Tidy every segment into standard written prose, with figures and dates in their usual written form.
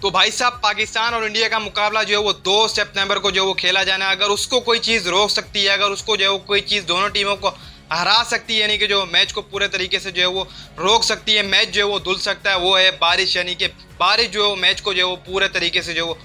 तो भाई साहब पाकिस्तान और इंडिया का मुकाबला जो है वो 2 सितंबर को जो वो खेला जाना है। अगर उसको कोई चीज़ रोक सकती है, अगर उसको जो है वो कोई चीज़ दोनों टीमों को हरा सकती है, यानी कि जो मैच को पूरे तरीके से जो है वो रोक सकती है, मैच जो है वो धुल सकता है, वो है बारिश। यानी कि बारिश जो है मैच को जो है वो पूरे तरीके से जो वो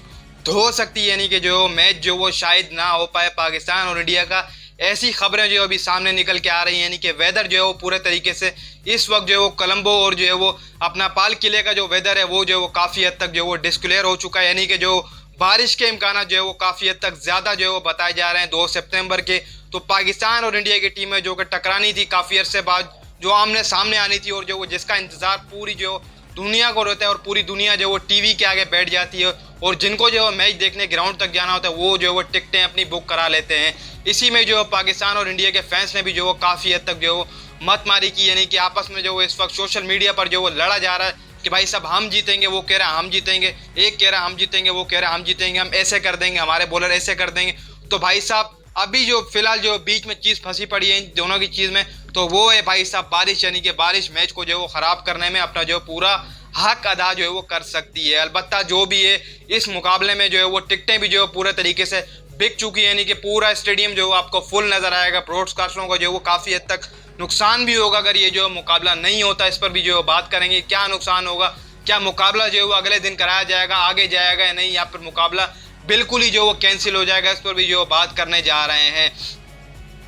धो सकती है, यानी कि जो मैच जो वो शायद ना हो पाए पाकिस्तान और इंडिया का। ऐसी खबरें जो अभी सामने निकल के आ रही हैं, यानी कि वेदर जो है वो पूरे तरीके से इस वक्त जो है वो कोलंबो और जो है वो अपना पाल किले का जो वेदर है वो जो है वो काफ़ी हद तक जो वो डिस्क्लेयर हो चुका है, यानी कि जो बारिश के इम्कान जो है वो काफ़ी हद तक ज़्यादा जो है वो बताए जा रहे हैं 2 सितंबर के। तो पाकिस्तान और इंडिया की टीमें जो कि टकरानी थी काफ़ी अरसे बाद, जो आमने सामने आनी थी और जो वो जिसका इंतज़ार पूरी जो दुनिया को रहता है और पूरी दुनिया जो वो टीवी के आगे बैठ जाती है, और जिनको जो मैच देखने ग्राउंड तक जाना होता है वो जो वो टिकटें अपनी बुक करा लेते हैं। इसी में जो पाकिस्तान और इंडिया के फैंस ने भी जो वो काफ़ी हद तक जो वो मत मारी की, यानी कि आपस में जो वो इस वक्त सोशल मीडिया पर जो वो लड़ा जा रहा है कि भाई साहब हम जीतेंगे, वो कह रहा है हम जीतेंगे, एक कह रहा है हम जीतेंगे, वो कह रहा है हम जीतेंगे, हम ऐसे कर देंगे, हमारे बॉलर ऐसे कर देंगे। तो भाई साहब अभी जो फिलहाल जो बीच में चीज़ फंसी पड़ी है इन दोनों की चीज़ में, तो वो है भाई साहब बारिश, यानी कि बारिश मैच को जो वो ख़राब करने में अपना जो पूरा हक अदा जो है वो कर सकती है। अलबत्ता जो भी है इस मुकाबले में जो है वो टिकटें भी जो है पूरे तरीके से बिक चुकी है, यानी कि पूरा स्टेडियम जो है आपको फुल नज़र आएगा। ब्रॉडकास्टरों को जो है वो काफ़ी हद तक नुकसान भी होगा अगर ये जो मुकाबला नहीं होता। इस पर भी जो बात करेंगे क्या नुकसान होगा, क्या मुकाबला जो है वो अगले दिन कराया जाएगा, आगे जाएगा या नहीं, या फिर मुकाबला बिल्कुल ही जो वो कैंसिल हो जाएगा, इस पर भी जो बात करने जा रहे हैं।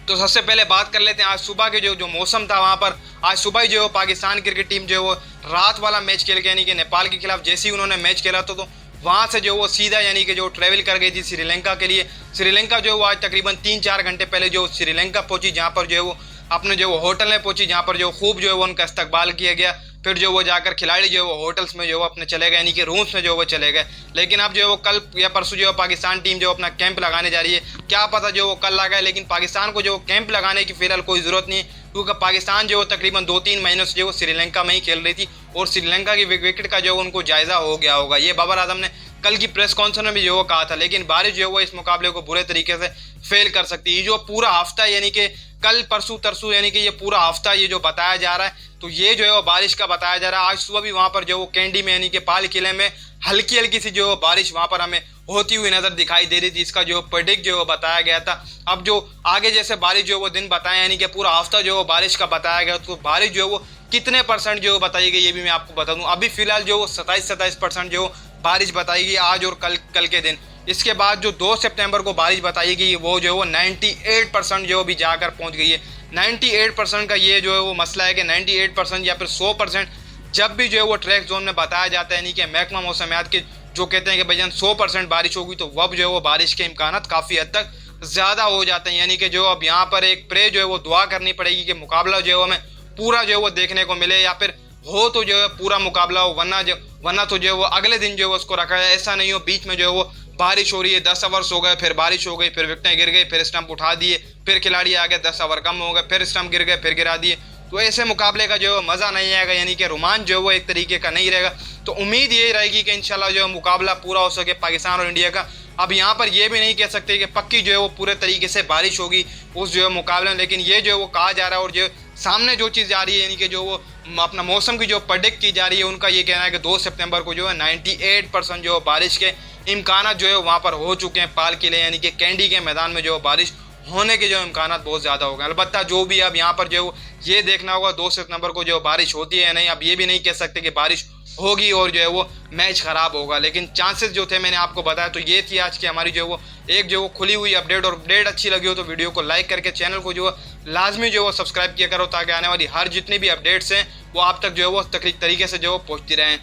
तो सबसे पहले बात कर लेते हैं आज सुबह के जो मौसम था वहाँ पर। आज सुबह ही जो है पाकिस्तान क्रिकेट टीम जो है वो रात वाला मैच खेल के, यानी कि नेपाल के खिलाफ जैसे ही उन्होंने मैच खेला तो वहाँ से जो वो सीधा यानी कि जो ट्रैवल कर गई थी श्रीलंका के लिए। श्रीलंका जो वो आज तकरीबन 3-4 घंटे पहले जो श्रीलंका पहुंची, जहाँ पर जो वो अपने जो होटल में पहुंची, जहाँ पर जो खूब जो है वो उनका इस्तकबाल किया गया। फिर जो वो जाकर खिलाड़ी जो है वो होटल्स में जो वो अपने चले गए, यानी कि रूम्स में जो वो चले गए। लेकिन अब जो है वो कल या परसों जो है पाकिस्तान टीम जो अपना कैंप लगाने जा रही है, क्या पता जो वो कल लगाए, लेकिन पाकिस्तान को जो कैंप लगाने की फिलहाल कोई ज़रूरत नहीं, क्योंकि पाकिस्तान जो तकरीबन 2-3 महीनों से जो श्रीलंका में ही खेल रही थी और श्रीलंका की विकेट का जो उनको जायज़ा हो गया होगा। ये बाबर आजम ने कल की प्रेस कॉन्फ्रेंस में भी जो वो कहा था। लेकिन बारिश जो है वो इस मुकाबले को बुरे तरीके से फेल कर सकती है। जो पूरा हफ्ता यानी कि कल परसों तरसों, यानी कि ये पूरा हफ्ता ये जो बताया जा रहा है, तो ये जो है वो बारिश का बताया जा रहा है। आज सुबह भी वहाँ पर जो वो कैंडी में यानी कि पाल किले में हल्की हल्की सी जो बारिश वहाँ पर हमें होती हुई नज़र दिखाई दे रही थी। इसका जो प्रेडिक्ट जो बताया गया था। अब जो आगे जैसे बारिश जो वो दिन बताया, यानी कि पूरा हफ्ता जो वो बारिश का बताया गया, तो बारिश जो है वो कितने % जो बताई गई ये भी मैं आपको बता दूँ। अभी फिलहाल जो वो 27% जो बारिश बताई गई आज और कल के दिन। इसके बाद जो 2 सितंबर को बारिश बताई गई वो जो है वो 98% जो भी जाकर पहुंच गई है। 98% का ये जो है वो मसला है कि 98% या फिर 100% जब भी जो है वो ट्रैक जोन में बताया जाता है, यानी कि महकमा मौसमियात के जो कहते हैं कि भाईजान 100% बारिश होगी, तो वब जो है वो बारिश के इम्कान काफ़ी हद तक ज़्यादा हो जाते हैं। यानी कि जो अब यहाँ पर एक प्रे जो है वो दुआ करनी पड़ेगी कि मुकाबला जो है हमें पूरा जो है वो देखने को मिले, या फिर हो तो जो है पूरा मुकाबला हो, वरना तो जो है वो अगले दिन जो है उसको रखा है। ऐसा नहीं हो बीच में जो है वो बारिश हो रही है, 10 ओवर्स हो गए, फिर बारिश हो गई, फिर विकेटें गिर गई, फिर स्टंप उठा दिए, फिर खिलाड़ी आ गए, 10 ओवर कम हो गए, फिर स्टंप गिर गए, फिर गिरा दिए। तो ऐसे मुकाबले का जो है मज़ा नहीं आएगा, यानी कि रोमांच जो है वो एक तरीके का नहीं रहेगा। तो उम्मीद यही रहेगी कि इंशाल्लाह जो है मुकाबला पूरा हो सके पाकिस्तान और इंडिया का। अब यहाँ पर ये भी नहीं कह सकते कि पक्की जो है वो पूरे तरीके से बारिश होगी उस जो है मुकाबले में, लेकिन ये जो है वो कहा जा रहा है और जो सामने जो चीज़ जा रही है, यानी कि जो वो अपना मौसम की जो प्रेडिक्ट की जा रही है, उनका ये कहना है कि 2 सितंबर को जो है 98% जो बारिश के इम्कान जो है वहाँ पर हो चुके हैं पाल किले, यानी कि कैंडी के मैदान में जो बारिश होने के जो इम्कान बहुत ज़्यादा हो गए। अलबत्ता जो भी अब यहाँ पर जो ये देखना होगा 2 सितंबर को जो बारिश होती है या नहीं। अब ये भी नहीं कह सकते कि बारिश होगी और जो है वो मैच ख़राब होगा, लेकिन चांसेस जो थे मैंने आपको बताया। तो ये थी आज की हमारी जो वो एक जो वो खुली हुई अपडेट, और अपडेट अच्छी लगी हो तो वीडियो को लाइक करके चैनल को जो लाजमी जो वो सब्सक्राइब किया करो, ताकि आने वाली हर जितनी भी अपडेट्स हैं वो आप तक जो है वो तरीके से जो पहुँचती रहें।